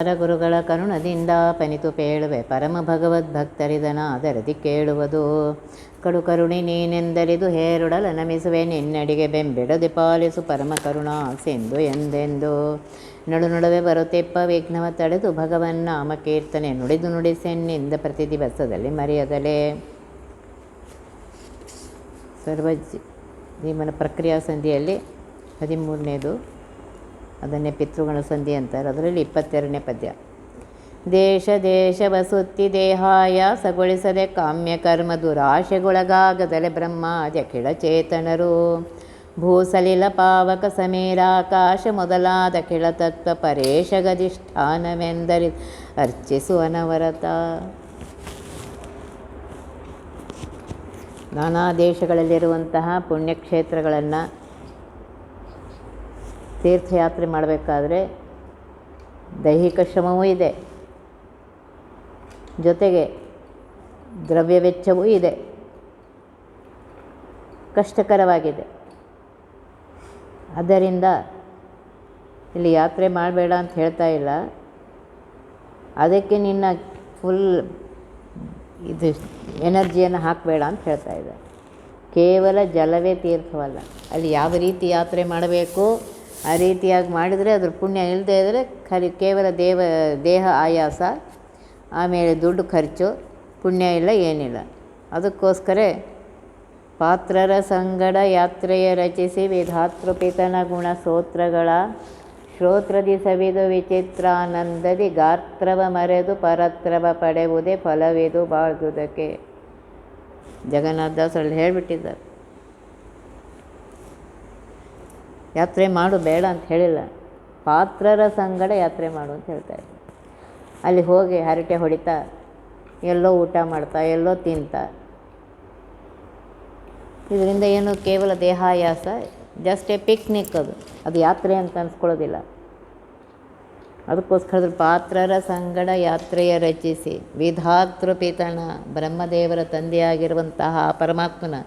ಗುರುಗಳ ಕರುಣದಿಂದ ಪನಿತು ಪೇಳುವೆ ಪರಮ ಭಗವದ್ಭಕ್ತರಿದನಾದರದಿ ಕೇಳುವುದು ಕಡು ಕರುಣಿ ನೀನೆಂದರಿದು ಹೇರುಡಲ ನಮಿಸುವೆ ನಿನ್ನಡಿಗೆ ಬೆಂಬಿಡದೆ ಪಾಲಿಸು ಪರಮ ಕರುಣಾ ಸಿಂಧು ಎಂದೆಂದು ನಡು ನಡುವೆ ಬರುತ್ತಿಪ್ಪ ವಿಘ್ನವ ತಡೆದು ಭಗವನ್ನಾಮ ಕೀರ್ತನೆ ನುಡಿದು ನುಡಿಸೆನ್ನಿಂದ ಪ್ರತಿ ದಿವಸದಲ್ಲಿ ಮರೆಯದಲೇ. ಸರ್ವಜೀವನ ಪ್ರಕ್ರಿಯಾ ಸಂಧಿಯಲ್ಲಿ 13ನೇದು, ಅದನ್ನೇ ಪಿತೃಗಣ ಸಂಧಿ ಅಂತಾರೆ. ಅದರಲ್ಲಿ 22ನೇ ಪದ್ಯ. ದೇಶ ದೇಶವ ಸುತ್ತಿ ದೇಹಾಯಾಸಗೊಳಿಸದೆ ಕಾಮ್ಯ ಕರ್ಮ ದುರಾಶೆಗೊಳಗಾಗದಲೆ ಬ್ರಹ್ಮಾದ್ಯಖಿಳ ಚೇತನರು ಭೂಸಲಿಲ ಪಾವಕ ಸಮೀರಾಕಾಶ ಮೊದಲಾದ ಕಿಳತತ್ವ ಪರೇಶಗಧಿಷ್ಠಾನವೆಂದರಿ ಅರ್ಚಿಸು ಅನವರತ. ನಾನಾ ದೇಶಗಳಲ್ಲಿರುವಂತಹ ಪುಣ್ಯಕ್ಷೇತ್ರಗಳನ್ನು ತೀರ್ಥಯಾತ್ರೆ ಮಾಡಬೇಕಾದ್ರೆ ದೈಹಿಕ ಶ್ರಮವೂ ಇದೆ, ಜೊತೆಗೆ ದ್ರವ್ಯ ವೆಚ್ಚವೂ ಇದೆ, ಕಷ್ಟಕರವಾಗಿದೆ. ಆದ್ದರಿಂದ ಇಲ್ಲಿ ಯಾತ್ರೆ ಮಾಡಬೇಡ ಅಂತ ಹೇಳ್ತಾ ಇಲ್ಲ, ಅದಕ್ಕೆ ನಿನ್ನ ಫುಲ್ ಇದು ಎನರ್ಜಿಯನ್ನು ಹಾಕಬೇಡ ಅಂತ ಹೇಳ್ತಾ ಇದ್ದಾರೆ. ಕೇವಲ ಜಲವೇ ತೀರ್ಥವಲ್ಲ, ಅಲ್ಲಿ ಯಾವ ರೀತಿ ಯಾತ್ರೆ ಮಾಡಬೇಕು ಆ ರೀತಿಯಾಗಿ ಮಾಡಿದರೆ ಅದ್ರ ಪುಣ್ಯ ಇಲ್ಲದೆ ಇದ್ದರೆ ಕೇವಲ ದೇಹ ಆಯಾಸ, ಆಮೇಲೆ ದುಡ್ಡು ಖರ್ಚು, ಪುಣ್ಯ ಇಲ್ಲ, ಏನಿಲ್ಲ. ಅದಕ್ಕೋಸ್ಕರ ಪಾತ್ರರ ಸಂಗಡ ಯಾತ್ರೆಯ ರಚಿಸಿ ವಿಧಾತೃಪಿತನ ಗುಣ ಸ್ತೋತ್ರಗಳ ಶ್ರೋತ್ರದಿ ಸವಿದು ವಿಚಿತ್ರಾನಂದದಿ ಗಾತ್ರವ ಮರೆದು ಪರತ್ರವ ಪಡೆಯುವುದೇ ಫಲವಿದು ಬಾಳುವುದಕ್ಕೆ. ಜಗನ್ನಾಥದಾಸರಲ್ಲಿ ಹೇಳಿಬಿಟ್ಟಿದ್ದಾರೆ, ಯಾತ್ರೆ ಮಾಡು ಬೇಡ ಅಂತ ಹೇಳಿಲ್ಲ, ಪಾತ್ರರ ಸಂಗಡ ಯಾತ್ರೆ ಮಾಡು ಅಂತ ಹೇಳ್ತಾರೆ. ಅಲ್ಲಿ ಹೋಗಿ ಹರಟೆ ಹೊಡಿತಾ, ಎಲ್ಲೋ ಊಟ ಮಾಡ್ತಾ, ಎಲ್ಲೋ ತಿಂತಾ, ಇದರಿಂದ ಏನು ಕೇವಲ ದೇಹಾಯಾಸ, ಜಸ್ಟ್ ಎ ಪಿಕ್ನಿಕ್. ಅದು ಯಾತ್ರೆ ಅಂತ ಅನ್ಸ್ಕೊಳ್ಳೋದಿಲ್ಲ. ಅದಕ್ಕೋಸ್ಕರ ಪಾತ್ರರ ಸಂಗಡ ಯಾತ್ರೆಯ ರಚಿಸಿ ವಿಧಾತೃಪಿತನ ಬ್ರಹ್ಮದೇವರ ತಂದೆಯಾಗಿರುವಂತಹ ಪರಮಾತ್ಮನ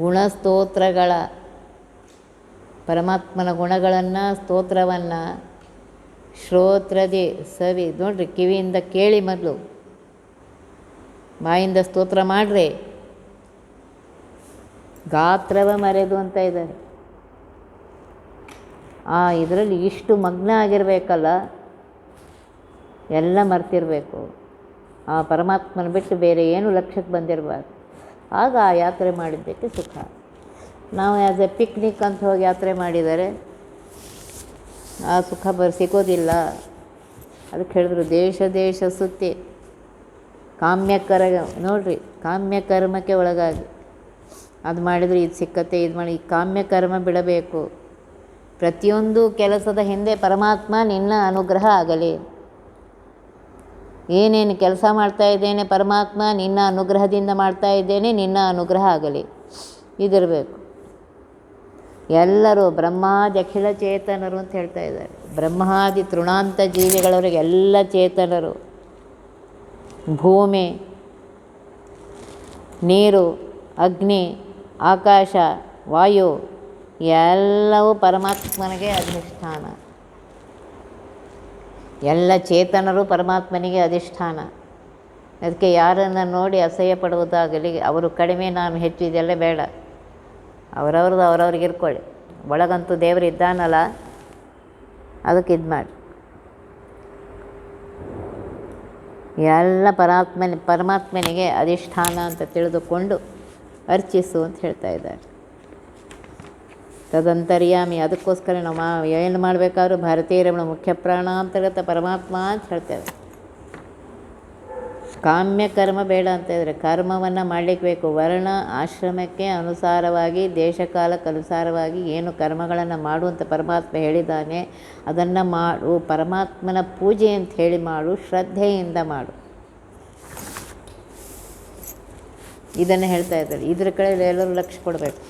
ಗುಣಸ್ತೋತ್ರಗಳ, ಪರಮಾತ್ಮನ ಗುಣಗಳನ್ನು, ಸ್ತೋತ್ರವನ್ನು ಶ್ರೋತ್ರದಿ ಸವಿ, ನೋಡ್ರಿ, ಕಿವಿಯಿಂದ ಕೇಳಿ, ಮೊದಲು ಬಾಯಿಂದ ಸ್ತೋತ್ರ ಮಾಡ್ರಿ. ಗಾತ್ರವ ಮರೆದು ಅಂತ ಇದ್ದಾರೆ. ಇದರಲ್ಲಿ ಇಷ್ಟು ಮಗ್ನ ಆಗಿರಬೇಕಲ್ಲ, ಎಲ್ಲ ಮರ್ತಿರಬೇಕು. ಆ ಪರಮಾತ್ಮನ ಬಿಟ್ಟು ಬೇರೆ ಏನು ಲಕ್ಷ್ಯಕ್ಕೆ ಬಂದಿರಬಾರ್ದು. ಆಗ ಆ ಯಾತ್ರೆ ಮಾಡಿದ್ದಕ್ಕೆ ಸುಖ. ನಾವು ಆ್ಯಸ್ ಎ ಪಿಕ್ನಿಕ್ ಅಂತ ಹೋಗಿ ಯಾತ್ರೆ ಮಾಡಿದರೆ ಆ ಸುಖ ಸಿಗೋದಿಲ್ಲ. ಅದಕ್ಕೆ ಹೇಳಿದ್ರು, ದೇಶ ದೇಶ ಸುತ್ತಿ ನೋಡ್ರಿ, ಕಾಮ್ಯಕರ್ಮಕ್ಕೆ ಒಳಗಾಗಿ ಅದು ಮಾಡಿದರೆ ಇದು ಸಿಕ್ಕತ್ತೆ, ಇದು ಮಾಡಿ, ಈ ಕಾಮ್ಯಕರ್ಮ ಬಿಡಬೇಕು. ಪ್ರತಿಯೊಂದು ಕೆಲಸದ ಹಿಂದೆ ಪರಮಾತ್ಮ ನಿನ್ನ ಅನುಗ್ರಹ ಆಗಲಿ. ಏನೇನು ಕೆಲಸ ಮಾಡ್ತಾ ಇದ್ದೇನೆ, ಪರಮಾತ್ಮ ನಿನ್ನ ಅನುಗ್ರಹದಿಂದ ಮಾಡ್ತಾ ಇದ್ದೇನೆ, ನಿನ್ನ ಅನುಗ್ರಹ ಆಗಲಿ, ಇದಿರಬೇಕು. ಎಲ್ಲರೂ ಬ್ರಹ್ಮಾದಿ ಅಖಿಲ ಚೇತನರು ಅಂತ ಹೇಳ್ತಾ ಇದ್ದಾರೆ. ಬ್ರಹ್ಮಾದಿ ತೃಣಾಂತ ಜೀವಿಗಳವರೆಗೆ ಎಲ್ಲ ಚೇತನರು. ಭೂಮಿ, ನೀರು, ಅಗ್ನಿ, ಆಕಾಶ, ವಾಯು ಎಲ್ಲವೂ ಪರಮಾತ್ಮನಿಗೆ ಅಧಿಷ್ಠಾನ. ಎಲ್ಲ ಚೇತನರು ಪರಮಾತ್ಮನಿಗೆ ಅಧಿಷ್ಠಾನ. ಅದಕ್ಕೆ ಯಾರನ್ನು ನೋಡಿ ಅಸಹ್ಯ ಪಡುವುದಾಗಲಿ, ಅವರು ಕಡಿಮೆ ನಾನು ಹೆಚ್ಚು, ಇದೆಲ್ಲ ಬೇಡ. ಅವರವ್ರದ್ದು ಅವರವ್ರಿಗೆ ಇರ್ಕೊಳ್ಳಿ. ಒಳಗಂತೂ ದೇವರು ಇದ್ದಾನಲ್ಲ, ಅದಕ್ಕೆ ಇದು ಮಾಡಿ. ಎಲ್ಲ ಪರಮಾತ್ಮನಿಗೆ ಅಧಿಷ್ಠಾನ ಅಂತ ತಿಳಿದುಕೊಂಡು ಅರ್ಚಿಸು ಅಂತ ಹೇಳ್ತಾ ಇದ್ದಾರೆ. ತದಂತರ್ಯಾಮಿ. ಅದಕ್ಕೋಸ್ಕರ ನಾವು ಏನು ಮಾಡಬೇಕಾದ್ರೂ ಭಾರತೀಯರಮಣ ಮುಖ್ಯ ಪ್ರಾಣಾಂತರ್ಗತ ಪರಮಾತ್ಮ ಅಂತ ಹೇಳ್ತೇವೆ. ಕಾಮ್ಯ ಕರ್ಮ ಬೇಡ ಅಂತ ಇದ್ದಾರೆ. ಕರ್ಮವನ್ನು ಮಾಡಲಿಕ್ಕೆ ಬೇಕು. ವರ್ಣ ಆಶ್ರಮಕ್ಕೆ ಅನುಸಾರವಾಗಿ, ದೇಶಕಾಲಕ್ಕೆ ಅನುಸಾರವಾಗಿ ಏನು ಕರ್ಮಗಳನ್ನು ಮಾಡುವಂಥ ಪರಮಾತ್ಮ ಹೇಳಿದ್ದಾನೆ ಅದನ್ನು ಮಾಡು. ಪರಮಾತ್ಮನ ಪೂಜೆ ಅಂತ ಹೇಳಿ ಮಾಡು, ಶ್ರದ್ಧೆಯಿಂದ ಮಾಡು. ಇದನ್ನು ಹೇಳ್ತಾ ಇದ್ದಾರೆ. ಇದ್ರ ಕಡೆ ಎಲ್ಲರೂ ಲಕ್ಷ್ಯ ಕೊಡಬೇಕು.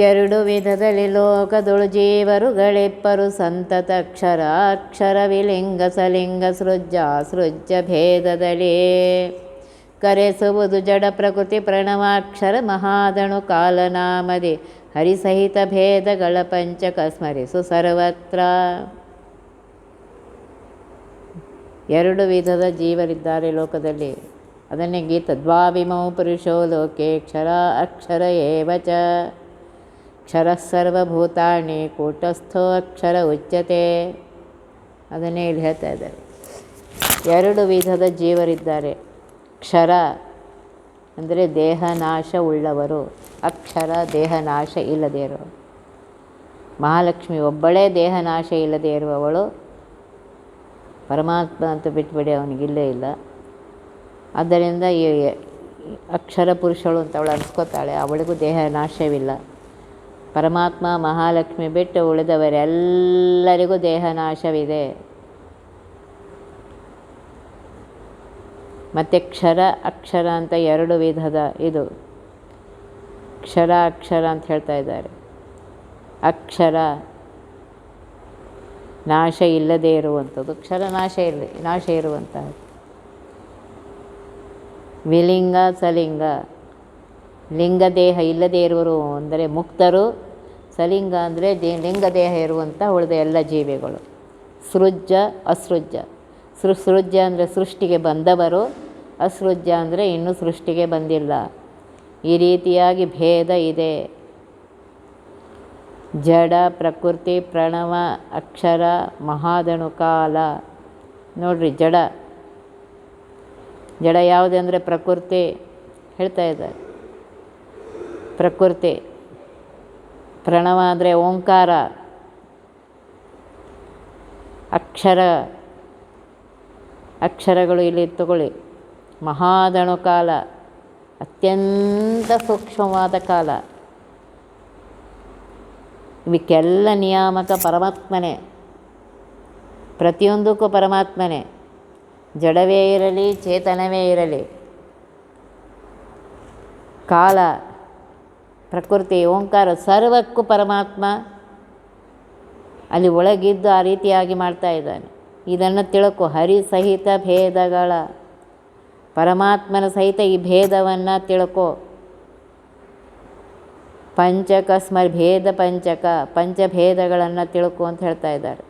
ಎರಡು ವಿಧದಲ್ಲಿ ಲೋಕದೊಳು ಜೀವರುಗಳಿಪ್ಪರು ಸಂತತ ಅಕ್ಷರ ಅಕ್ಷರ ವಿಲಿಂಗ ಸಲಿಂಗ ಸೃಜ್ಯ ಭೇದದಲ್ಲಿ ಕರೆಸುವುದು ಜಡ ಪ್ರಕೃತಿ ಪ್ರಣವಾಕ್ಷರ ಮಹಾದಣು ಕಾಲನಾಮದಿ ಹರಿಸಹಿತ ಭೇದಗಳ ಪಂಚಕ ಸ್ಮರಿಸು ಸರ್ವತ್ರ. ಎರಡು ವಿಧದ ಜೀವರಿದ್ದಾರೆ ಲೋಕದಲ್ಲಿ. ಅದನ್ನೇ ಗೀತ ದ್ವಾವಿಮೌ ಪುರುಷೋ ಲೋಕೆ ಕ್ಷರ ಅಕ್ಷರ ಏವ ಚ ಕ್ಷರಃ ಸರ್ವಭೂತಾನಿ ಕೂಟಸ್ಥೋ ಅಕ್ಷರ ಉಚ್ಯತೆ. ಅದನ್ನೇ ಇಲ್ಲಿ ಹೇಳ್ತಾ ಇದ್ದಾರೆ. ಎರಡು ವಿಧದ ಜೀವರಿದ್ದಾರೆ. ಕ್ಷರ ಅಂದರೆ ದೇಹನಾಶ ಉಳ್ಳವರು, ಅಕ್ಷರ ದೇಹನಾಶ ಇಲ್ಲದೇ ಇರುವವರು. ಮಹಾಲಕ್ಷ್ಮಿ ಒಬ್ಬಳೇ ದೇಹನಾಶ ಇಲ್ಲದೇ ಇರುವವಳು. ಪರಮಾತ್ಮ ಅಂತ ಬಿಟ್ಬಿಡಿ, ಅವನಿಗಿಲ್ಲೇ ಇಲ್ಲ. ಆದ್ದರಿಂದ ಈ ಅಕ್ಷರ ಪುರುಷಳು ಅಂತ ಅವಳು ಅನ್ಸ್ಕೋತಾಳೆ, ಅವಳಿಗೂ ದೇಹ ನಾಶವಿಲ್ಲ. ಪರಮಾತ್ಮ ಮಹಾಲಕ್ಷ್ಮಿ ಬಿಟ್ಟು ಉಳಿದವರೆಲ್ಲರಿಗೂ ದೇಹ ನಾಶವಿದೆ. ಮತ್ತು ಕ್ಷರ ಅಕ್ಷರ ಅಂತ ಎರಡು ವಿಧದ ಇದು. ಕ್ಷರ ಅಕ್ಷರ ಅಂತ ಹೇಳ್ತಾ ಇದ್ದಾರೆ. ಅಕ್ಷರ ನಾಶ ಇಲ್ಲದೇ ಇರುವಂಥದ್ದು, ಕ್ಷರ ನಾಶ ಇರುವಂಥದ್ದು. ವಿಲಿಂಗ ಸಲಿಂಗ. ಲಿಂಗ ದೇಹ ಇಲ್ಲದೇ ಇರುವರು ಅಂದರೆ ಮುಕ್ತರು. ಸಲಿಂಗ ಅಂದರೆ ಲಿಂಗ ದೇಹ ಇರುವಂಥ ಉಳಿದ ಎಲ್ಲ ಜೀವಿಗಳು. ಸೃಜ್ಯ ಅಸೃಜ್ಯ. ಸೃಜ್ಯ ಅಂದರೆ ಸೃಷ್ಟಿಗೆ ಬಂದವರು, ಅಸೃಜ್ಯ ಅಂದರೆ ಇನ್ನೂ ಸೃಷ್ಟಿಗೆ ಬಂದಿಲ್ಲ. ಈ ರೀತಿಯಾಗಿ ಭೇದ ಇದೆ. ಜಡ ಪ್ರಕೃತಿ ಪ್ರಣವ ಅಕ್ಷರ ಮಹಾದಣು ಕಾಲ. ನೋಡ್ರಿ, ಜಡ ಯಾವುದಂದರೆ ಪ್ರಕೃತಿ ಹೇಳ್ತಾ ಇದ್ದಾರೆ. ಪ್ರಕೃತಿ. ಪ್ರಣವ ಅಂದರೆ ಓಂಕಾರ. ಅಕ್ಷರಗಳು ಇಲ್ಲಿ ತಗೊಳ್ಳಿ. ಮಹಾದಣು ಕಾಲ, ಅತ್ಯಂತ ಸೂಕ್ಷ್ಮವಾದ ಕಾಲ. ಇವಕ್ಕೆಲ್ಲ ನಿಯಾಮಕ ಪರಮಾತ್ಮನೇ. ಪ್ರತಿಯೊಂದಕ್ಕೂ ಪರಮಾತ್ಮನೇ. ಜಡವೇ ಇರಲಿ ಚೇತನವೇ ಇರಲಿ, ಕಾಲ ಪ್ರಕೃತಿ ಓಂಕಾರ ಸರ್ವಕ್ಕೂ ಪರಮಾತ್ಮ ಅಲ್ಲಿ ಒಳಗಿದ್ದು ಆ ರೀತಿಯಾಗಿ ಮಾಡ್ತಾ ಇದ್ದಾನೆ. ಇದನ್ನು ತಿಳ್ಕೊ. ಹರಿ ಸಹಿತ ಭೇದಗಳ, ಪರಮಾತ್ಮನ ಸಹಿತ ಈ ಭೇದವನ್ನು ತಿಳ್ಕೊ. ಪಂಚಕ ಭೇದ ಪಂಚಕ, ಪಂಚಭೇದಗಳನ್ನು ತಿಳ್ಕೊ ಅಂತ ಹೇಳ್ತಾ ಇದ್ದಾರೆ.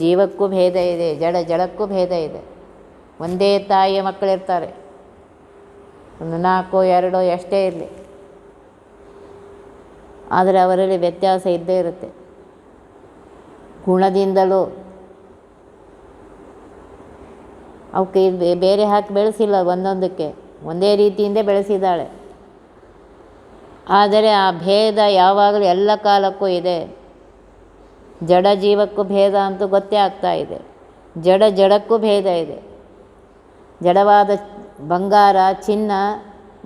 ಜೀವಕ್ಕೂ ಭೇದ ಇದೆ, ಜಡಕ್ಕೂ ಭೇದ ಇದೆ. ಒಂದೇ ತಾಯಿಯ ಮಕ್ಕಳಿರ್ತಾರೆ, ಒಂದು 4 2 ಎಷ್ಟೇ ಇರಲಿ, ಆದರೆ ಅವರಲ್ಲಿ ವ್ಯತ್ಯಾಸ ಇದ್ದೇ ಇರುತ್ತೆ. ಗುಣದಿಂದಲೂ ಅವಕ್ಕೆ ಬೇರೆ ಹಾಕಿ ಬೆಳೆಸಿಲ್ಲ, ಒಂದೊಂದಕ್ಕೆ ಒಂದೇ ರೀತಿಯಿಂದ ಬೆಳೆಸಿದ್ದಾಳೆ. ಆದರೆ ಆ ಭೇದ ಯಾವಾಗಲೂ ಎಲ್ಲ ಕಾಲಕ್ಕೂ ಇದೆ. ಜಡ ಜೀವಕ್ಕೂ ಭೇದ ಅಂತೂ ಗೊತ್ತೇ ಆಗ್ತಾ ಇದೆ. ಜಡಕ್ಕೂ ಭೇದ ಇದೆ. ಜಡವಾದ ಬಂಗಾರ ಚಿನ್ನ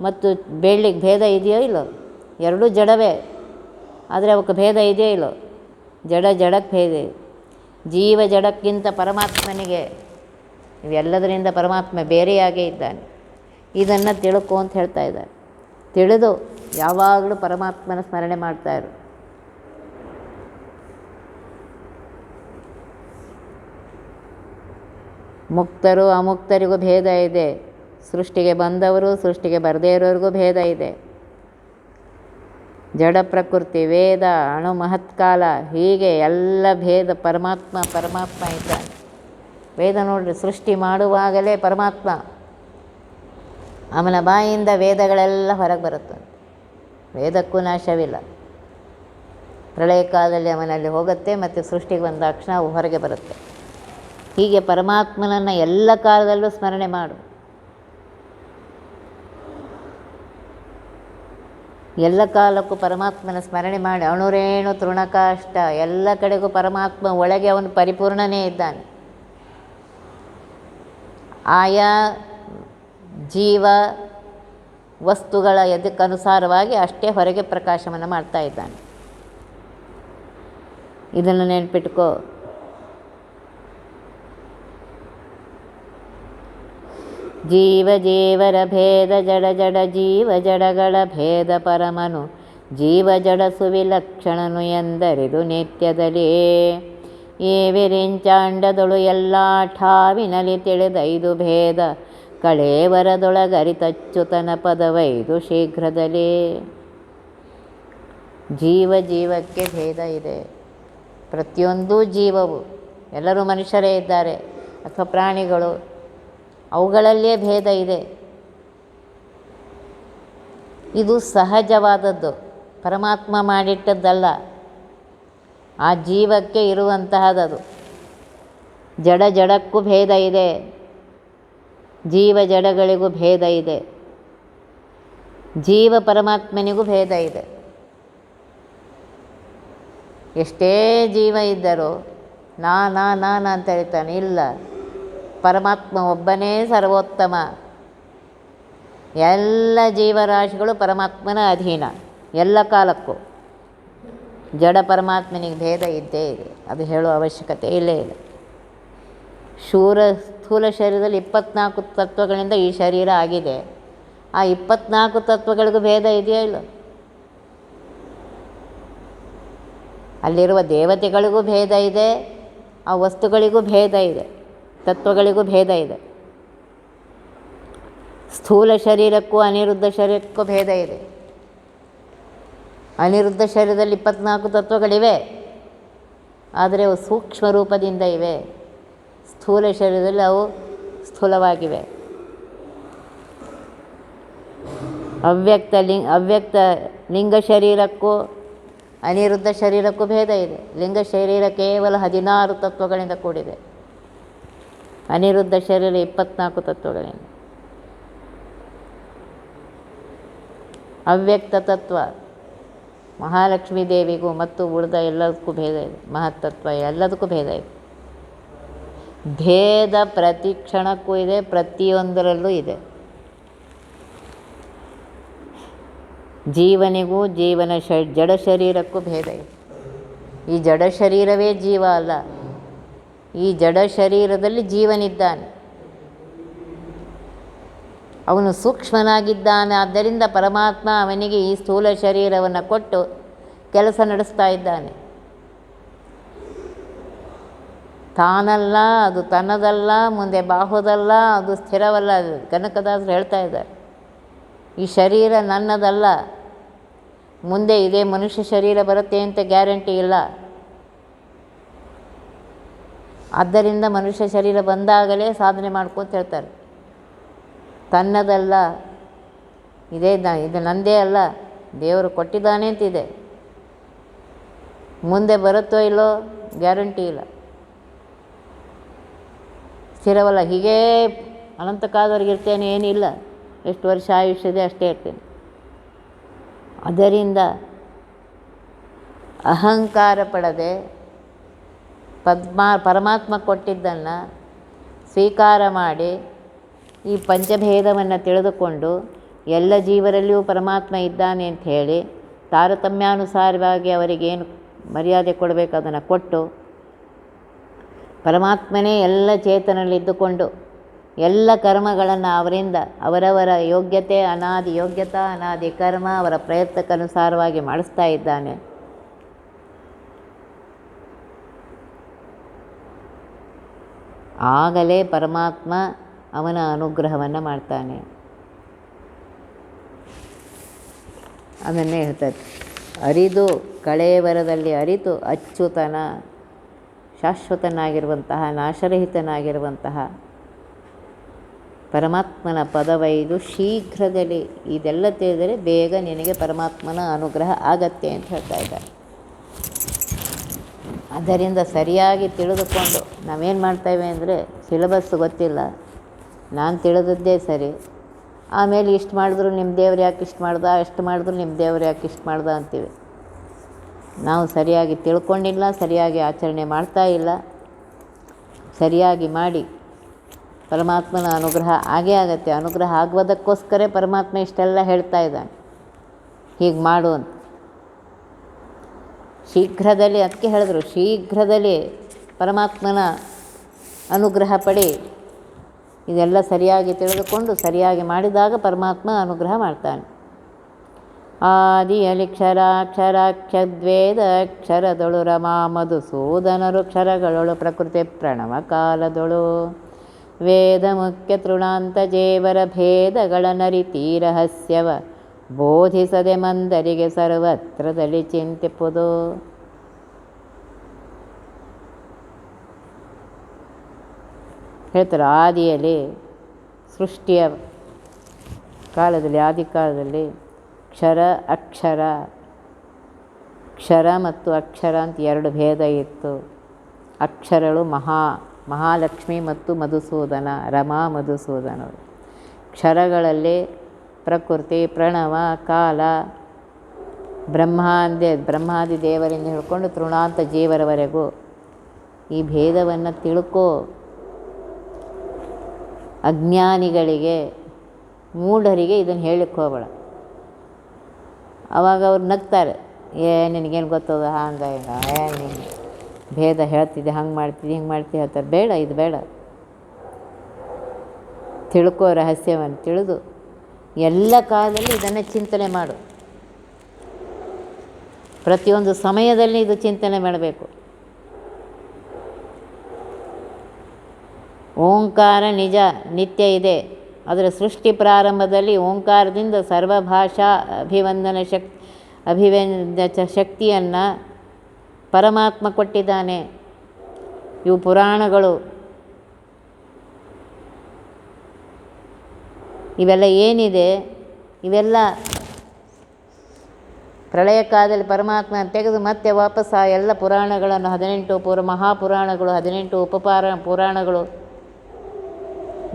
ಮತ್ತು ಬೆಳ್ಳಿಗೆ ಭೇದ ಇದೆಯೋ ಇಲ್ಲೋ? ಎರಡೂ ಜಡವೇ, ಆದರೆ ಅವಕ್ಕೆ ಭೇದ ಇದೆಯೋ ಇಲ್ಲೋ? ಜಡಕ್ಕೆ ಭೇದ ಇದೆ. ಜೀವ ಜಡಕ್ಕಿಂತ ಪರಮಾತ್ಮನಿಗೆ ಇವೆಲ್ಲದರಿಂದ ಪರಮಾತ್ಮ ಬೇರೆಯಾಗೇ ಇದ್ದಾನೆ. ಇದನ್ನು ತಿಳ್ಕೊ ಅಂತ ಹೇಳ್ತಾ ಇದ್ದಾರೆ. ತಿಳಿದು ಯಾವಾಗಲೂ ಪರಮಾತ್ಮನ ಸ್ಮರಣೆ ಮಾಡ್ತಾಯಿರು. ಮುಕ್ತರು ಅಮುಕ್ತರಿಗೂ ಭೇದ ಇದೆ. ಸೃಷ್ಟಿಗೆ ಬಂದವರು ಸೃಷ್ಟಿಗೆ ಬರದೇ ಇರೋರಿಗೂ ಭೇದ ಇದೆ. ಜಡ ಪ್ರಕೃತಿ, ವೇದ, ಅಣು ಮಹತ್ಕಾಲ, ಹೀಗೆ ಎಲ್ಲ ಭೇದ ಪರಮಾತ್ಮ ಇದ್ದಾನೆ. ವೇದ ನೋಡ್ರಿ, ಸೃಷ್ಟಿ ಮಾಡುವಾಗಲೇ ಪರಮಾತ್ಮ, ಅವನ ಬಾಯಿಂದ ವೇದಗಳೆಲ್ಲ ಹೊರಗೆ ಬರುತ್ತೆ. ವೇದಕ್ಕೂ ನಾಶವಿಲ್ಲ. ಪ್ರಳಯ ಕಾಲದಲ್ಲಿ ಅವನಲ್ಲಿ ಹೋಗುತ್ತೆ, ಮತ್ತು ಸೃಷ್ಟಿಗೆ ಬಂದ ತಕ್ಷಣ ಅವು ಹೊರಗೆ ಬರುತ್ತೆ. ಹೀಗೆ ಪರಮಾತ್ಮನನ್ನು ಎಲ್ಲ ಕಾಲದಲ್ಲೂ ಸ್ಮರಣೆ ಮಾಡು. ಎಲ್ಲ ಕಾಲಕ್ಕೂ ಪರಮಾತ್ಮನ ಸ್ಮರಣೆ ಮಾಡಿ. ಅಣುರೇಣು ತೃಣಕಾಷ್ಟ, ಎಲ್ಲ ಕಡೆಗೂ ಪರಮಾತ್ಮ ಒಳಗೆ ಅವನು ಪರಿಪೂರ್ಣನೇ ಇದ್ದಾನೆ. ಆಯಾ ಜೀವ ವಸ್ತುಗಳ ಎದಕ್ಕನುಸಾರವಾಗಿ ಅಷ್ಟೇ ಹೊರಗೆ ಪ್ರಕಾಶವನ್ನು ಮಾಡ್ತಾ ಇದ್ದಾನೆ. ಇದನ್ನು ನೆನ್ಪಿಟ್ಕೋ. ಜೀವರ ಭೇದ ಜಡ ಜೀವ ಜಡಗಳ ಭೇದ ಪರಮನು ಜೀವ ಜಡ ಸುವಿಲಕ್ಷಣನು ಎಂದರಿದು ನಿತ್ಯದಲ್ಲಿ. ಏವಿರಿಂಚಾಂಡದೊಳು ಎಲ್ಲ ಠಾವಿನಲಿ ತಿಳಿದೈದು ಭೇದ ಕಳೇವರದೊಳಗರಿತಚ್ಚುತನ ಪದವೈದು ಶೀಘ್ರದಲ್ಲಿ. ಜೀವಕ್ಕೆ ಭೇದ ಇದೆ. ಪ್ರತಿಯೊಂದು ಜೀವವು, ಎಲ್ಲರೂ ಮನುಷ್ಯರೇ ಇದ್ದಾರೆ, ಅಥವಾ ಪ್ರಾಣಿಗಳು, ಅವುಗಳಲ್ಲಿಯೇ ಭೇದ ಇದೆ. ಇದು ಸಹಜವಾದದ್ದು, ಪರಮಾತ್ಮ ಮಾಡಿಟ್ಟದ್ದಲ್ಲ, ಆ ಜೀವಕ್ಕೆ ಇರುವಂತಹದ್ದು. ಜಡ ಜಡಕ್ಕೂ ಭೇದ ಇದೆ, ಜೀವ ಜಡಗಳಿಗೂ ಭೇದ ಇದೆ, ಜೀವ ಪರಮಾತ್ಮನಿಗೂ ಭೇದ ಇದೆ. ಎಷ್ಟೇ ಜೀವ ಇದ್ದರೂ ನಾನು ಅಂತ ಹೇಳ್ತಾನೆ, ಇಲ್ಲ, ಪರಮಾತ್ಮ ಒಬ್ಬನೇ ಸರ್ವೋತ್ತಮ. ಎಲ್ಲ ಜೀವರಾಶಿಗಳು ಪರಮಾತ್ಮನ ಅಧೀನ ಎಲ್ಲ ಕಾಲಕ್ಕೂ. ಜಡ ಪರಮಾತ್ಮನಿಗೆ ಭೇದ ಇದ್ದೇ ಇದೆ, ಅದು ಹೇಳೋ ಅವಶ್ಯಕತೆ ಇಲ್ಲೇ ಇಲ್ಲ. ಸ್ಥೂಲ ಶರೀರದಲ್ಲಿ 24 ತತ್ವಗಳಿಂದ ಈ ಶರೀರ ಆಗಿದೆ. ಆ 24 ತತ್ವಗಳಿಗೂ ಭೇದ ಇದೆಯೋ ಇಲ್ಲ? ಅಲ್ಲಿರುವ ದೇವತೆಗಳಿಗೂ ಭೇದ ಇದೆ, ಆ ವಸ್ತುಗಳಿಗೂ ಭೇದ ಇದೆ, ತತ್ವಗಳಿಗೂ ಭೇದ ಇದೆ. ಸ್ಥೂಲ ಶರೀರಕ್ಕೂ ಅನಿರುದ್ಧ ಶರೀರಕ್ಕೂ ಭೇದ ಇದೆ. ಅನಿರುದ್ಧ ಶರೀರದಲ್ಲಿ 24 ತತ್ವಗಳಿವೆ, ಆದರೆ ಅವು ಸೂಕ್ಷ್ಮ ರೂಪದಿಂದ ಇವೆ. ಸ್ಥೂಲ ಶರೀರದಲ್ಲಿ ಅವು ಸ್ಥೂಲವಾಗಿವೆ. ಅವ್ಯಕ್ತ ಲಿಂಗ ಶರೀರಕ್ಕೂ ಅನಿರುದ್ಧ ಶರೀರಕ್ಕೂ ಭೇದ ಇದೆ. ಲಿಂಗ ಶರೀರ ಕೇವಲ 16 ತತ್ವಗಳಿಂದ ಕೂಡಿದೆ, ಅನಿರುದ್ಧ ಶರೀರ 24 ತತ್ವಗಳಿಂದ. ಅವ್ಯಕ್ತ ತತ್ವ ಮಹಾಲಕ್ಷ್ಮೀ ದೇವಿಗೂ ಮತ್ತು ಉಳಿದ ಎಲ್ಲದಕ್ಕೂ ಭೇದ ಇದೆ. ಮಹತ್ತತ್ವ ಎಲ್ಲದಕ್ಕೂ ಭೇದ ಇದೆ. ಭೇದ ಪ್ರತಿ ಕ್ಷಣಕ್ಕೂ ಇದೆ, ಪ್ರತಿಯೊಂದರಲ್ಲೂ ಇದೆ. ಜೀವನಿಗೂ ಜಡ ಶರೀರಕ್ಕೂ ಭೇದ ಇದೆ. ಈ ಜಡ ಶರೀರವೇ ಜೀವ ಅಲ್ಲ, ಈ ಜಡ ಶರೀರದಲ್ಲಿ ಜೀವನಿದ್ದಾನೆ, ಅವನು ಸೂಕ್ಷ್ಮನಾಗಿದ್ದಾನೆ. ಆದ್ದರಿಂದ ಪರಮಾತ್ಮ ಅವನಿಗೆ ಈ ಸ್ಥೂಲ ಶರೀರವನ್ನು ಕೊಟ್ಟು ಕೆಲಸ ನಡೆಸ್ತಾ ಇದ್ದಾನೆ. ತಾನಲ್ಲ, ಅದು ತನ್ನದಲ್ಲ, ಮುಂದೆ ಬಾಹುದಲ್ಲ, ಅದು ಸ್ಥಿರವಲ್ಲ. ಕನಕದಾಸರು ಹೇಳ್ತಾ ಇದ್ದಾರೆ, ಈ ಶರೀರ ನನ್ನದಲ್ಲ, ಮುಂದೆ ಇದೇ ಮನುಷ್ಯ ಶರೀರ ಬರುತ್ತೆ ಅಂತ ಗ್ಯಾರಂಟಿ ಇಲ್ಲ. ಆದ್ದರಿಂದ ಮನುಷ್ಯ ಶರೀರ ಬಂದಾಗಲೇ ಸಾಧನೆ ಮಾಡ್ಕೊತ ಹೇಳ್ತಾರೆ. ತನ್ನದಲ್ಲ, ಇದು ನಂದೇ ಅಲ್ಲ, ದೇವರು ಕೊಟ್ಟಿದ್ದಾನೆ ಅಂತಿದೆ. ಮುಂದೆ ಬರುತ್ತೋ ಇಲ್ಲೋ ಗ್ಯಾರಂಟಿ ಇಲ್ಲ, ಸ್ಥಿರವಲ್ಲ. ಹೀಗೇ ಅನಂತ ಕಾಲದವರೆಗೆ ಇರ್ತೇನೆ ಏನಿಲ್ಲ, ಎಷ್ಟು ವರ್ಷ ಆಯುಷ್ಯ ಇದೆ ಅಷ್ಟೇ ಇರ್ತೇನೆ. ಅದರಿಂದ ಅಹಂಕಾರ ಪಡದೆ ಪರಮಾತ್ಮ ಕೊಟ್ಟಿದ್ದನ್ನು ಸ್ವೀಕಾರ ಮಾಡಿ ಈ ಪಂಚಭೇದವನ್ನು ತಿಳಿದುಕೊಂಡು ಎಲ್ಲ ಜೀವರಲ್ಲಿಯೂ ಪರಮಾತ್ಮ ಇದ್ದಾನೆ ಅಂತ ಹೇಳಿ ತಾರತಮ್ಯಾನುಸಾರವಾಗಿ ಅವರಿಗೇನು ಮರ್ಯಾದೆ ಕೊಡಬೇಕು ಅದನ್ನು ಕೊಟ್ಟು, ಪರಮಾತ್ಮನೇ ಎಲ್ಲ ಚೇತನಲ್ಲಿದ್ದುಕೊಂಡು ಎಲ್ಲ ಕರ್ಮಗಳನ್ನು ಅವರಿಂದ ಅವರವರ ಯೋಗ್ಯತೆ, ಅನಾದಿ ಯೋಗ್ಯತಾ, ಅನಾದಿ ಕರ್ಮ, ಅವರ ಪ್ರಯತ್ನಕ್ಕನುಸಾರವಾಗಿ ಮಾಡಿಸ್ತಾ ಇದ್ದಾನೆ. ಆಗಲೇ ಪರಮಾತ್ಮ ಅವನ ಅನುಗ್ರಹವನ್ನು ಮಾಡ್ತಾನೆ. ಅದನ್ನೇ ಹೇಳ್ತಾರೆ, ಅರಿದು ಕಳೇವರದಲ್ಲಿ ಅರಿತು ಅಚ್ಯುತನ, ಶಾಶ್ವತನಾಗಿರುವಂತಹ, ನಾಶರಹಿತನಾಗಿರುವಂತಹ ಪರಮಾತ್ಮನ ಪದವೈದು ಶೀಘ್ರದಲ್ಲಿ ಇದೆಲ್ಲ ತಿಳಿದರೆ ಬೇಗ ನಿನಗೆ ಪರಮಾತ್ಮನ ಅನುಗ್ರಹ ಆಗತ್ತೆ ಅಂತ ಹೇಳ್ತಾ ಇದ್ದಾರೆ. ಅದರಿಂದ ಸರಿಯಾಗಿ ತಿಳಿದುಕೊಂಡು ನಾವೇನು ಮಾಡ್ತೇವೆ ಅಂದರೆ, ಸಿಲೆಬಸ್ ಗೊತ್ತಿಲ್ಲ, ನಾನು ತಿಳಿದದ್ದೇ ಸರಿ, ಆಮೇಲೆ ಇಷ್ಟು ಮಾಡಿದ್ರು ನಿಮ್ಮ ದೇವ್ರು ಯಾಕೆ ಇಷ್ಟು ಮಾಡ್ದ, ಅಷ್ಟು ಮಾಡಿದ್ರು ನಿಮ್ಮ ದೇವ್ರು ಯಾಕೆ ಇಷ್ಟು ಮಾಡ್ದ ಅಂತೀವಿ. ನಾವು ಸರಿಯಾಗಿ ತಿಳ್ಕೊಂಡಿಲ್ಲ, ಸರಿಯಾಗಿ ಆಚರಣೆ ಮಾಡ್ತಾ ಇಲ್ಲ. ಸರಿಯಾಗಿ ಮಾಡಿ ಪರಮಾತ್ಮನ ಅನುಗ್ರಹ ಆಗೇ ಆಗತ್ತೆ. ಅನುಗ್ರಹ ಆಗುವುದಕ್ಕೋಸ್ಕರ ಪರಮಾತ್ಮ ಇಷ್ಟೆಲ್ಲ ಹೇಳ್ತಾ ಇದ್ದಾನೆ, ಹೀಗೆ ಮಾಡು ಅಂತ. ಶೀಘ್ರದಲ್ಲಿ, ಅದಕ್ಕೆ ಹೇಳಿದ್ರು, ಶೀಘ್ರದಲ್ಲಿ ಪರಮಾತ್ಮನ ಅನುಗ್ರಹ ಪಡಿ. ಇದೆಲ್ಲ ಸರಿಯಾಗಿ ತಿಳಿದುಕೊಂಡು ಸರಿಯಾಗಿ ಮಾಡಿದಾಗ ಪರಮಾತ್ಮ ಅನುಗ್ರಹ ಮಾಡ್ತಾನೆ. ಆದಿಯಲ್ಲಿ ಕ್ಷರಾಕ್ಷರಾಕ್ಷದ್ವೇದ ಅಕ್ಷರದೊಳು ರಮಾ ಮಧುಸೂದನರು ಕ್ಷರಗಳೊಳು ಪ್ರಕೃತಿ ಪ್ರಣವ ಕಾಲದೊಳು ವೇದ ಮುಖ್ಯ ತೃಣಾಂತ ಜೇವರ ಭೇದಗಳ ನರಿತೀ ರಹಸ್ಯವ ಬೋಧಿಸದೆ ಮಂದರಿಗೆ ಸರ್ವತ್ರದಲ್ಲಿ ಚಿಂತಿಪುದು. ಹೇಳ್ತಾರೆ, ಆದಿಯಲ್ಲಿ ಸೃಷ್ಟಿಯ ಕಾಲದಲ್ಲಿ, ಆದಿಕಾಲದಲ್ಲಿ ಕ್ಷರ ಅಕ್ಷರ, ಕ್ಷರ ಮತ್ತು ಅಕ್ಷರ ಅಂತ ಎರಡು ಭೇದ ಇತ್ತು. ಅಕ್ಷರಗಳು ಮಹಾಲಕ್ಷ್ಮಿ ಮತ್ತು ಮಧುಸೂದನ, ರಮಾ ಮಧುಸೂದನರು. ಕ್ಷರಗಳಲ್ಲಿ ಪ್ರಕೃತಿ, ಪ್ರಣವ, ಕಾಲ, ಬ್ರಹ್ಮಾದಿ ದೇವರಿಂದ ಹಿಡ್ಕೊಂಡು ತೃಣಾಂತ ಜೀವರವರೆಗೂ ಈ ಭೇದವನ್ನು ತಿಳ್ಕೋ. ಅಜ್ಞಾನಿಗಳಿಗೆ, ಮೂಢರಿಗೆ ಇದನ್ನು ಹೇಳಕ್ಕೆ ಹೋಗಬೇಡ. ಆವಾಗ ಅವ್ರು ನಗ್ತಾರೆ, ನಿನಗೇನು ಗೊತ್ತದ, ಹಂಗೆ ನೀನು ಭೇದ ಹೇಳ್ತಿದ್ದೆ, ಹಂಗೆ ಮಾಡ್ತಿದ್ದೆ, ಹಿಂಗೆ ಮಾಡ್ತಿದ್ದೆ ಹೇಳ್ತಾರೆ. ಬೇಡ, ಇದು ಬೇಡ. ತಿಳ್ಕೋ, ರಹಸ್ಯವನ್ನು ತಿಳಿದು ಎಲ್ಲ ಕಾಲದಲ್ಲಿ ಇದನ್ನು ಚಿಂತನೆ ಮಾಡು. ಪ್ರತಿಯೊಂದು ಸಮಯದಲ್ಲಿ ಇದು ಚಿಂತನೆ ಮಾಡಬೇಕು. ಓಂಕಾರ ನಿಜ, ನಿತ್ಯ ಇದೆ. ಅದರ ಸೃಷ್ಟಿ ಪ್ರಾರಂಭದಲ್ಲಿ ಓಂಕಾರದಿಂದ ಸರ್ವಭಾಷಾ ಅಭಿವಂದನ ಶಕ್ತಿಯನ್ನು ಪರಮಾತ್ಮ ಕೊಟ್ಟಿದ್ದಾನೆ. ಇವು ಪುರಾಣಗಳು. ಇವೆಲ್ಲ ಏನಿದೆ, ಇವೆಲ್ಲ ಪ್ರಳಯ ಕಾಲದಲ್ಲಿ ಪರಮಾತ್ಮ ತೆಗೆದು ಮತ್ತೆ ವಾಪಸ್ ಆ ಎಲ್ಲ ಪುರಾಣಗಳನ್ನು 18 ಮಹಾಪುರಾಣಗಳು, 18 ಪುರಾಣಗಳು,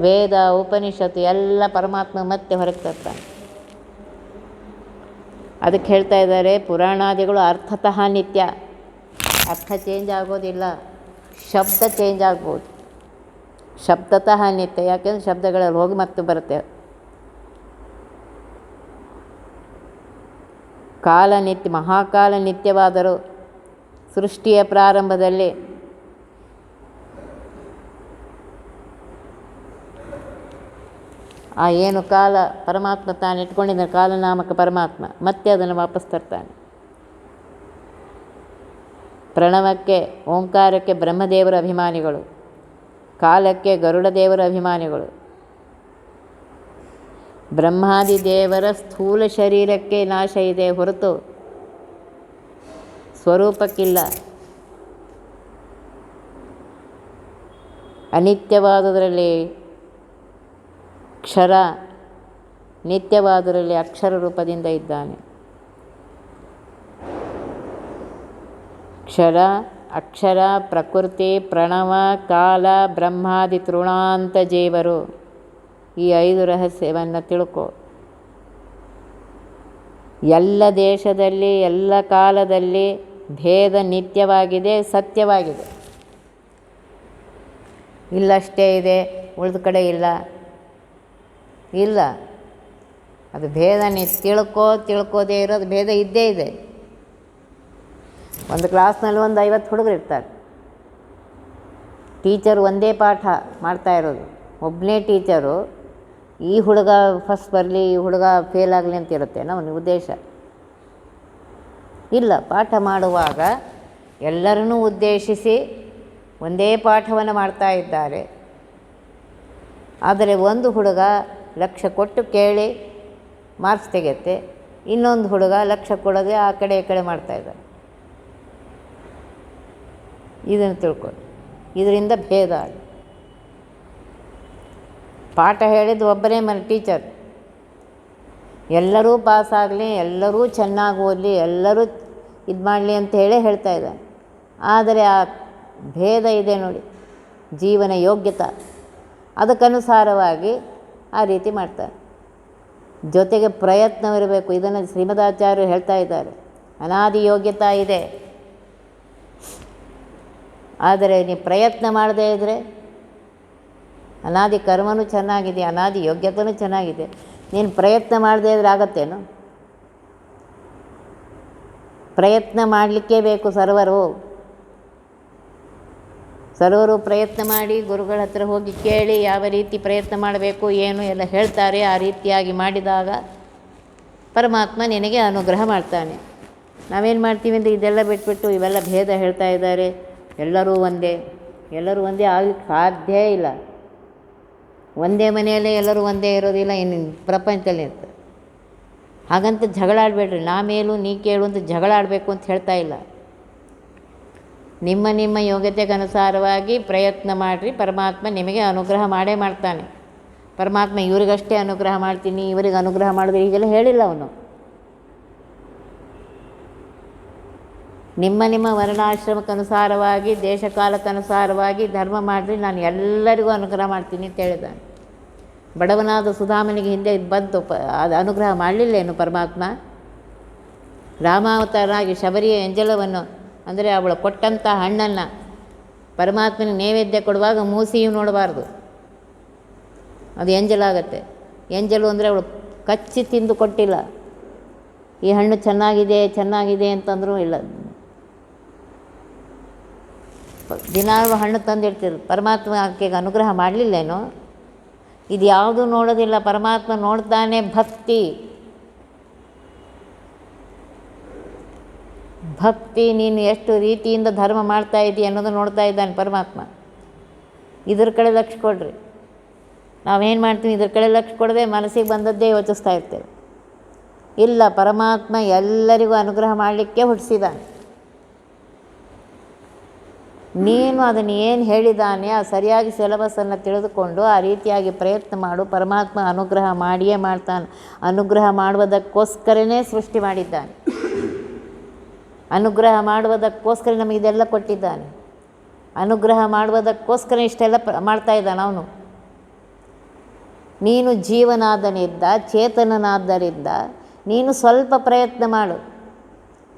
ವೇದ, ಉಪನಿಷತ್ತು ಎಲ್ಲ ಪರಮಾತ್ಮ ಮತ್ತೆ ಹೊರಗೆ ತರ್ತಾನೆ. ಅದಕ್ಕೆ ಹೇಳ್ತಾ ಇದ್ದಾರೆ, ಪುರಾಣಾದಿಗಳು ಅರ್ಥತಃ ನಿತ್ಯ. ಅರ್ಥ ಚೇಂಜ್ ಆಗೋದಿಲ್ಲ, ಶಬ್ದ ಚೇಂಜ್ ಆಗ್ಬೋದು. ಶಬ್ದತಃ ನಿತ್ಯ, ಯಾಕೆಂದರೆ ಶಬ್ದಗಳಲ್ಲಿ ಹೋಗಿ ಮತ್ತೆ ಬರುತ್ತೆ. ಕಾಲ ನಿತ್ಯ, ಮಹಾಕಾಲ ನಿತ್ಯವಾದರೂ ಸೃಷ್ಟಿಯ ಪ್ರಾರಂಭದಲ್ಲಿ ಆ ಏನು ಕಾಲ ಪರಮಾತ್ಮ ತಾನು ಇಟ್ಕೊಂಡಿದ್ದ ಕಾಲನಾಮಕ ಪರಮಾತ್ಮ ಮತ್ತೆ ಅದನ್ನು ವಾಪಸ್ ತರ್ತಾನೆ. ಪ್ರಣವಕ್ಕೆ, ಓಂಕಾರಕ್ಕೆ ಬ್ರಹ್ಮದೇವರ ಅಭಿಮಾನಿಗಳು, ಕಾಲಕ್ಕೆ ಗರುಡ ದೇವರ ಅಭಿಮಾನಿಗಳು. ಬ್ರಹ್ಮಾದಿ ದೇವರ ಸ್ಥೂಲ ಶರೀರಕ್ಕೆ ನಾಶ ಇದೆ ಹೊರತು ಸ್ವರೂಪಕ್ಕಿಲ್ಲ. ಅನಿತ್ಯವಾದುದರಲ್ಲಿ ಕ್ಷರ, ನಿತ್ಯವಾದುದರಲ್ಲಿ ಅಕ್ಷರ ರೂಪದಿಂದ ಇದ್ದಾನೆ. ಕ್ಷರ, ಅಕ್ಷರ, ಪ್ರಕೃತಿ, ಪ್ರಣವ, ಕಾಲ, ಬ್ರಹ್ಮಾದಿ ತೃಣಾಂತ ಜೀವರು. ಈ 5 ರಹಸ್ಯವನ್ನು ತಿಳ್ಕೊ. ಎಲ್ಲ ದೇಶದಲ್ಲಿ, ಎಲ್ಲ ಕಾಲದಲ್ಲಿ ಭೇದ ನಿತ್ಯವಾಗಿದೆ, ಸತ್ಯವಾಗಿದೆ. ಇಲ್ಲಷ್ಟೇ ಇದೆ, ಉಳಿದ ಕಡೆ ಇಲ್ಲ. ಅದು ಭೇದ ತಿಳ್ಕೋದೇ ಇರೋದು ಭೇದ ಇದ್ದೇ ಇದೆ. ಒಂದು ಕ್ಲಾಸ್ನಲ್ಲಿ ಒಂದು 50 ಹುಡುಗರು ಇರ್ತಾರೆ. ಟೀಚರ್ ಒಂದೇ ಪಾಠ ಮಾಡ್ತಾ ಇರೋದು, ಒಬ್ಬನೇ ಟೀಚರು. ಈ ಹುಡುಗ ಫಸ್ಟ್ ಬರಲಿ, ಈ ಹುಡುಗ ಫೇಲ್ ಆಗಲಿ ಅಂತ ಇರುತ್ತೆ ಅವನ ಉದ್ದೇಶ. ಇಲ್ಲ, ಪಾಠ ಮಾಡುವಾಗ ಎಲ್ಲರನ್ನೂ ಉದ್ದೇಶಿಸಿ ಒಂದೇ ಪಾಠವನ್ನು ಮಾಡ್ತಾ ಇದ್ದಾರೆ. ಆದರೆ ಒಂದು ಹುಡುಗ ಲಕ್ಷ್ಯ ಕೊಟ್ಟು ಕೇಳಿ ಮಾರ್ಕ್ಸ್ ತೆಗೆಯುತ್ತೆ, ಇನ್ನೊಂದು ಹುಡುಗ ಲಕ್ಷ್ಯ ಕೊಡೋದೇ ಆ ಕಡೆ ಈ ಕಡೆ ಮಾಡ್ತಾಯಿದ್ದಾರೆ. ಇದನ್ನು ತಿಳ್ಕೊಳ್ಳಿ. ಇದರಿಂದ ಭೇದ. ಪಾಠ ಹೇಳಿದ್ದು ಒಬ್ಬರೇ ಟೀಚರ್. ಎಲ್ಲರೂ ಪಾಸಾಗಲಿ, ಎಲ್ಲರೂ ಚೆನ್ನಾಗಿ ಓದಲಿ, ಎಲ್ಲರೂ ಇದು ಮಾಡಲಿ ಅಂತ ಹೇಳ್ತಾ ಇದ್ದಾನೆ. ಆದರೆ ಆ ಭೇದ ಇದೆ ನೋಡಿ, ಜೀವನ ಯೋಗ್ಯತೆ, ಅದಕ್ಕನುಸಾರವಾಗಿ ಆ ರೀತಿ ಮಾಡ್ತಾರೆ. ಜೊತೆಗೆ ಪ್ರಯತ್ನವಿರಬೇಕು. ಇದನ್ನು ಶ್ರೀಮದಾಚಾರ್ಯರು ಹೇಳ್ತಾ ಇದ್ದಾರೆ. ಅನಾದಿ ಯೋಗ್ಯತೆ ಇದೆ, ಆದರೆ ನೀವು ಪ್ರಯತ್ನ ಮಾಡದೇ ಇದ್ದರೆ, ಅನಾದಿ ಕರ್ಮನೂ ಚೆನ್ನಾಗಿದೆ, ಅನಾದಿ ಯೋಗ್ಯತೆಯೂ ಚೆನ್ನಾಗಿದೆ, ನೀನು ಪ್ರಯತ್ನ ಮಾಡದೇ ಇದ್ರೆ ಆಗತ್ತೇನು? ಪ್ರಯತ್ನ ಮಾಡಲಿಕ್ಕೇ ಬೇಕು. ಸರ್ವರು ಪ್ರಯತ್ನ ಮಾಡಿ ಗುರುಗಳ ಹತ್ರ ಹೋಗಿ ಕೇಳಿ ಯಾವ ರೀತಿ ಪ್ರಯತ್ನ ಮಾಡಬೇಕು ಏನು ಎಲ್ಲ ಹೇಳ್ತಾರೆ. ಆ ರೀತಿಯಾಗಿ ಮಾಡಿದಾಗ ಪರಮಾತ್ಮ ನಿನಗೆ ಅನುಗ್ರಹ ಮಾಡ್ತಾನೆ. ನಾವೇನು ಮಾಡ್ತೀವಿ ಅಂದರೆ ಇದೆಲ್ಲ ಬಿಟ್ಬಿಟ್ಟು ಇವೆಲ್ಲ ಭೇದ ಹೇಳ್ತಾ ಇದ್ದಾರೆ, ಎಲ್ಲರೂ ಒಂದೇ ಆಗಲಿಕ್ಕೆ ಸಾಧ್ಯ ಇಲ್ಲ. ಒಂದೇ ಮನೆಯಲ್ಲೇ ಎಲ್ಲರೂ ಒಂದೇ ಇರೋದಿಲ್ಲ, ಇನ್ನು ಪ್ರಪಂಚದಲ್ಲಿ ಇರ್ತದೆ. ಹಾಗಂತ ಜಗಳ ಆಡಬೇಡ್ರಿ. ನಾ ಮೇಲೂ ನೀ ಕೇಳು ಅಂತ ಜಗಳ ಆಡಬೇಕು ಅಂತ ಹೇಳ್ತಾ ಇಲ್ಲ. ನಿಮ್ಮ ನಿಮ್ಮ ಯೋಗ್ಯತೆಗನುಸಾರವಾಗಿ ಪ್ರಯತ್ನ ಮಾಡಿರಿ, ಪರಮಾತ್ಮ ನಿಮಗೆ ಅನುಗ್ರಹ ಮಾಡೇ ಮಾಡ್ತಾನೆ. ಪರಮಾತ್ಮ ಇವರಿಗಷ್ಟೇ ಅನುಗ್ರಹ ಮಾಡ್ತೀನಿ, ಇವರಿಗೆ ಅನುಗ್ರಹ ಮಾಡಿದ್ರೆ ಹೀಗೆಲ್ಲ ಹೇಳಿಲ್ಲ ಅವನು. ನಿಮ್ಮ ನಿಮ್ಮ ವರ್ಣಾಶ್ರಮಕ್ಕನುಸಾರವಾಗಿ, ದೇಶಕಾಲಕ್ಕನುಸಾರವಾಗಿ ಧರ್ಮ ಮಾಡಿರಿ, ನಾನು ಎಲ್ಲರಿಗೂ ಅನುಗ್ರಹ ಮಾಡ್ತೀನಿ ಅಂತ ಹೇಳಿದ್ದಾನೆ. ಬಡವನಾದ ಸುಧಾಮನಿಗೆ ಹಿಂದೆ ಬಂತು, ಅದು ಅನುಗ್ರಹ ಮಾಡಲಿಲ್ಲೇನು ಪರಮಾತ್ಮ? ರಾಮಾವತಾರನಾಗಿ ಶಬರಿಯ ಎಂಜಲವನ್ನು, ಅಂದರೆ ಅವಳು ಕೊಟ್ಟಂಥ ಹಣ್ಣನ್ನು ಪರಮಾತ್ಮನಿಗೆ ನೈವೇದ್ಯ ಕೊಡುವಾಗ ಮೂಸಿಯೂ ನೋಡಬಾರ್ದು, ಅದು ಎಂಜಲಾಗತ್ತೆ. ಎಂಜಲು ಅಂದರೆ ಅವಳು ಕಚ್ಚಿ ತಿಂದು ಕೊಟ್ಟಿಲ್ಲ, ಈ ಹಣ್ಣು ಚೆನ್ನಾಗಿದೆ ಅಂತಂದರೂ ಇಲ್ಲ. ದಿನಾಲು ಹಣ್ಣು ತಂದಿಡ್ತಿದ್ರು. ಪರಮಾತ್ಮ ಆಕೆಗೆ ಅನುಗ್ರಹ ಮಾಡಲಿಲ್ಲೇನು? ಇದು ಯಾವುದೂ ನೋಡೋದಿಲ್ಲ, ಪರಮಾತ್ಮ ನೋಡ್ತಾನೆ ಭಕ್ತಿ. ಭಕ್ತಿ ನೀನು ಎಷ್ಟು ರೀತಿಯಿಂದ ಧರ್ಮ ಮಾಡ್ತಾ ಇದ್ದೀಯ ಅನ್ನೋದು ನೋಡ್ತಾ ಇದ್ದಾನೆ ಪರಮಾತ್ಮ. ಇದ್ರ ಕಡೆ ಲಕ್ಷ್ಯ ಕೊಡ್ರಿ. ನಾವೇನು ಮಾಡ್ತೀವಿ, ಇದ್ರ ಕಡೆ ಲಕ್ಷ್ಯ ಕೊಡದೆ ಮನಸ್ಸಿಗೆ ಬಂದದ್ದೇ ಯೋಚಿಸ್ತಾ ಇರ್ತೇವೆ. ಇಲ್ಲ, ಪರಮಾತ್ಮ ಎಲ್ಲರಿಗೂ ಅನುಗ್ರಹ ಮಾಡಲಿಕ್ಕೆ ಹುಟ್ಟಿಸಿದ್ದಾನೆ. ನೀನು ಅದನ್ನು ಏನು ಹೇಳಿದ್ದಾನೆ ಆ ಸರಿಯಾಗಿ ಸಿಲೆಬಸ್ಸನ್ನು ತಿಳಿದುಕೊಂಡು ಆ ರೀತಿಯಾಗಿ ಪ್ರಯತ್ನ ಮಾಡು. ಪರಮಾತ್ಮ ಅನುಗ್ರಹ ಮಾಡಿಯೇ ಮಾಡ್ತಾನೆ. ಅನುಗ್ರಹ ಮಾಡುವುದಕ್ಕೋಸ್ಕರನೇ ಸೃಷ್ಟಿ ಮಾಡಿದ್ದಾನೆ. ಅನುಗ್ರಹ ಮಾಡುವುದಕ್ಕೋಸ್ಕರ ನಮಗಿದೆಲ್ಲ ಕೊಟ್ಟಿದ್ದಾನೆ. ಅನುಗ್ರಹ ಮಾಡುವುದಕ್ಕೋಸ್ಕರ ಇಷ್ಟೆಲ್ಲ ಮಾಡ್ತಾ ಇದ್ದಾನೆ ಅವನು. ನೀನು ಜೀವನಾದನಿಂದ, ಚೇತನನಾದ್ದರಿಂದ ನೀನು ಸ್ವಲ್ಪ ಪ್ರಯತ್ನ ಮಾಡು.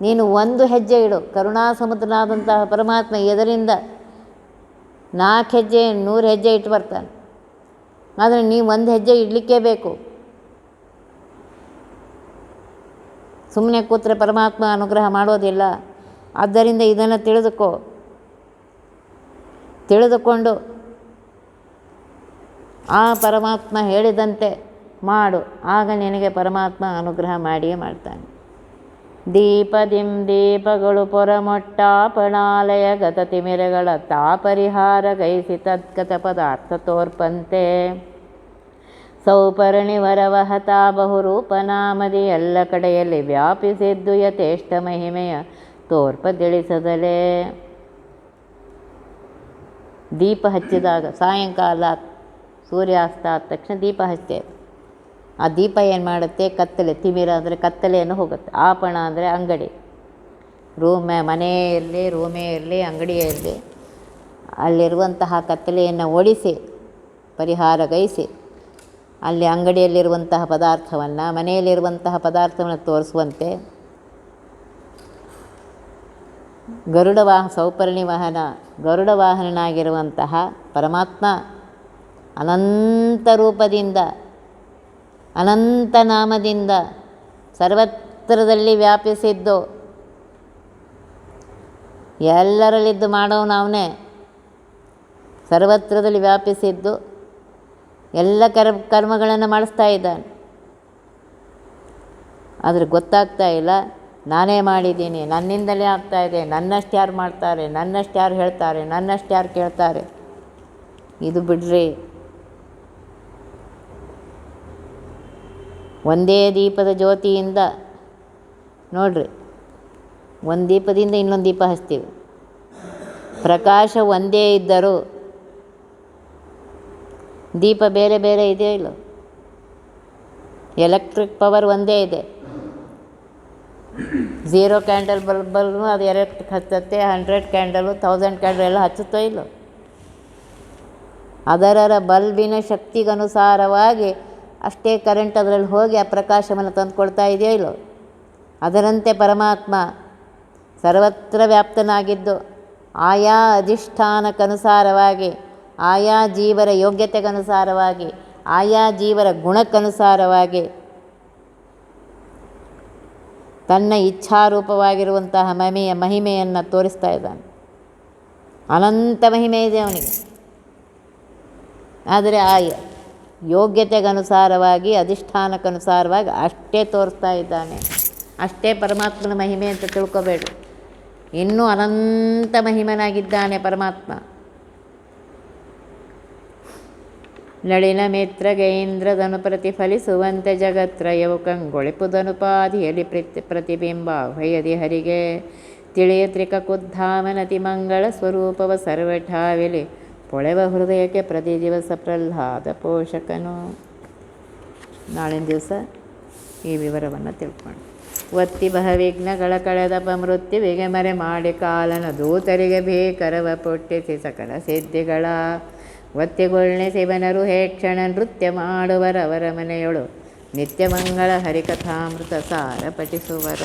ನೀನು ಒಂದು ಹೆಜ್ಜೆ ಇಡು. ಕರುಣಾ ಸಮುದ್ರನಾದಂತಹ ಪರಮಾತ್ಮ ಎದರಿಂದ 4 ಹೆಜ್ಜೆ 100 ಹೆಜ್ಜೆ ಇಟ್ಟು ಬರ್ತಾನೆ. ಆದರೆ ನೀವು ಒಂದು ಹೆಜ್ಜೆ ಇಡಲಿಕ್ಕೇ ಬೇಕು. ಸುಮ್ಮನೆ ಕೂತ್ರೆ ಪರಮಾತ್ಮ ಅನುಗ್ರಹ ಮಾಡೋದಿಲ್ಲ. ಆದ್ದರಿಂದ ಇದನ್ನು ತಿಳಿದುಕೊಂಡು ಆ ಪರಮಾತ್ಮ ಹೇಳಿದಂತೆ ಮಾಡು, ಆಗ ನಿನಗೆ ಪರಮಾತ್ಮ ಅನುಗ್ರಹ ಮಾಡಿಯೇ ಮಾಡ್ತಾನೆ. ದೀಪಗಳು ಪೊರಮೊಟ್ಟಾಪಣಾಲಯ ಗತ ತಿಮಿರಗಳ ತಾಪರಿಹಾರ ಗೈಸಿ ತದ್ಗತ ಪದಾರ್ಥ ತೋರ್ಪಂತೆ ಸೌಪರ್ಣಿ ವರವಹತಾ ಬಹುರೂಪನಾಮದಿ ಎಲ್ಲ ಕಡೆಯಲ್ಲಿ ವ್ಯಾಪಿಸಿದ್ದು ಯಥೇಷ್ಟ ಮಹಿಮೆಯ ತೋರ್ಪದಿಳಿಸದಲೇ. ದೀಪ ಹಚ್ಚಿದಾಗ ಸಾಯಂಕಾಲ ಸೂರ್ಯಾಸ್ತ ಆದ ತಕ್ಷಣ ದೀಪ ಹಚ್ತೇವೆ. ಆ ದೀಪ ಏನು ಮಾಡುತ್ತೆ? ಕತ್ತಲೆ, ತಿಮಿರ ಅಂದರೆ ಕತ್ತಲೆಯನ್ನು ಹೋಗುತ್ತೆ. ಆಪಣ ಅಂದರೆ ಅಂಗಡಿ, ಮನೆ ಇರಲಿ, ರೂಮೇ ಇರಲಿ, ಅಂಗಡಿಯೇ ಇರಲಿ, ಅಲ್ಲಿರುವಂತಹ ಕತ್ತಲೆಯನ್ನು ಓಡಿಸಿ ಪರಿಹಾರಗೈಸಿ ಅಲ್ಲಿ ಅಂಗಡಿಯಲ್ಲಿರುವಂತಹ ಪದಾರ್ಥವನ್ನು, ಮನೆಯಲ್ಲಿರುವಂತಹ ಪದಾರ್ಥವನ್ನು ತೋರಿಸುವಂತೆ ಸೌಪರ್ಣಿ ವಾಹನ, ಗರುಡ ವಾಹನನಾಗಿರುವಂತಹ ಪರಮಾತ್ಮ ಅನಂತ ರೂಪದಿಂದ, ಅನಂತ ನಾಮದಿಂದ ಸರ್ವತ್ರದಲ್ಲಿ ವ್ಯಾಪಿಸಿದ್ದು, ಎಲ್ಲರಲ್ಲಿದ್ದು ಮಾಡೋನು ಅವನೇ. ಸರ್ವತ್ರದಲ್ಲಿ ವ್ಯಾಪಿಸಿದ್ದು ಎಲ್ಲ ಕರ್ಮಗಳನ್ನು ಮಾಡಿಸ್ತಾ ಇದ್ದಾನೆ. ಆದರೆ ಗೊತ್ತಾಗ್ತಾ ಇಲ್ಲ. ನಾನೇ ಮಾಡಿದ್ದೀನಿ, ನನ್ನಿಂದಲೇ ಆಗ್ತಾಯಿದೆ, ನನ್ನಷ್ಟು ಯಾರು ಮಾಡ್ತಾರೆ, ನನ್ನಷ್ಟು ಯಾರು ಹೇಳ್ತಾರೆ, ನನ್ನಷ್ಟು ಯಾರು ಕೇಳ್ತಾರೆ. ಇದು ಬಿಡ್ರಿ. ಒಂದೇ ದೀಪದ ಜ್ಯೋತಿಯಿಂದ ನೋಡ್ರಿ, ಒಂದು ದೀಪದಿಂದ ಇನ್ನೊಂದು ದೀಪ ಹಚ್ತೀವಿ. ಪ್ರಕಾಶ ಒಂದೇ ಇದ್ದರೂ ದೀಪ ಬೇರೆ ಬೇರೆ ಇದೆಯೋ ಇಲ್ಲ. ಎಲೆಕ್ಟ್ರಿಕ್ ಪವರ್ ಒಂದೇ ಇದೆ. 0 ಕ್ಯಾಂಡಲ್ ಬಲ್ಬಲ್ಲೂ ಅದು ಎಲೆಕ್ಟ್ರಿಕ್ ಹಚ್ಚುತ್ತೆ. 100 ಕ್ಯಾಂಡಲು, 1000 ಕ್ಯಾಂಡಲ್ ಎಲ್ಲ ಹಚ್ಚುತ್ತೋ ಇಲ್ಲೋ. ಅದರ ಬಲ್ಬಿನ ಶಕ್ತಿಗನುಸಾರವಾಗಿ ಅಷ್ಟೇ ಕರೆಂಟ್ ಅದರಲ್ಲಿ ಹೋಗಿ ಆ ಪ್ರಕಾಶವನ್ನು ತಂದುಕೊಳ್ತಾ ಇದೆಯೋ ಇಲ್ಲೋ. ಅದರಂತೆ ಪರಮಾತ್ಮ ಸರ್ವತ್ರ ವ್ಯಾಪ್ತನಾಗಿದ್ದು ಆಯಾ ಅಧಿಷ್ಠಾನಕ್ಕನುಸಾರವಾಗಿ, ಆಯಾ ಜೀವರ ಯೋಗ್ಯತೆಗನುಸಾರವಾಗಿ, ಆಯಾ ಜೀವರ ಗುಣಕ್ಕನುಸಾರವಾಗಿ ತನ್ನ ಇಚ್ಛಾರೂಪವಾಗಿರುವಂತಹ ಮಹಿಮೆಯನ್ನು ತೋರಿಸ್ತಾ ಇದ್ದಾನೆ. ಅನಂತ ಮಹಿಮೆ ಇದೆ ಅವನಿಗೆ. ಆದರೆ ಆ ಯೋಗ್ಯತೆಗನುಸಾರವಾಗಿ, ಅಧಿಷ್ಠಾನಕ್ಕನುಸಾರವಾಗಿ ಅಷ್ಟೇ ತೋರಿಸ್ತಾ ಇದ್ದಾನೆ. ಅಷ್ಟೇ ಪರಮಾತ್ಮನ ಮಹಿಮೆ ಅಂತ ತಿಳ್ಕೊಬೇಡಿ. ಇನ್ನೂ ಅನಂತ ಮಹಿಮನಾಗಿದ್ದಾನೆ ಪರಮಾತ್ಮ. ನಳಿನ ಮಿತ್ರಗೈಂದ್ರದನು ಪ್ರತಿಫಲಿಸುವಂತೆ ಜಗತ್ರಯವು ಕಂಗೊಳಿಪುದನುಪಾಧಿಯಲ್ಲಿ ಪ್ರತಿಬಿಂಬ ಭಯದಿ ಹರಿಗೆ ತಿಳಿಯ ತ್ರಿಕಕುದ್ಧಾಮನತಿ ಮಂಗಳ ಸ್ವರೂಪವ ಸರ್ವಠಾವಿಲಿ ಪೊಳೆವ ಹೃದಯಕ್ಕೆ ಪ್ರತಿ ದಿವಸ ಪ್ರಹ್ಲಾದ ಪೋಷಕನು. ನಾಳಿನ ದಿವಸ ಈ ವಿವರವನ್ನು ತಿಳ್ಕೊಂಡು ಒತ್ತಿ ಬಹವಿಘ್ನಗಳ ಕಳೆದಪ ಮೃತ್ಯುವಿಗೆ ಮರೆ ಮಾಡಿ ಕಾಲನ ದೂತರಿಗೆ ಭೀಕರವ ಪುಟ್ಟಿಸಿ ಸಕಲ ಸಿದ್ಧಿಗಳ ಒತ್ತಿಗೊಳ್ಳೆ ಶಿವನರು ಹೇಕ್ಷಣ ನೃತ್ಯ ಮಾಡುವರವರ ಮನೆಯೊಳು ನಿತ್ಯ ಮಂಗಳ ಹರಿಕಥಾಮೃತ ಸಾರ ಪಠಿಸುವರ.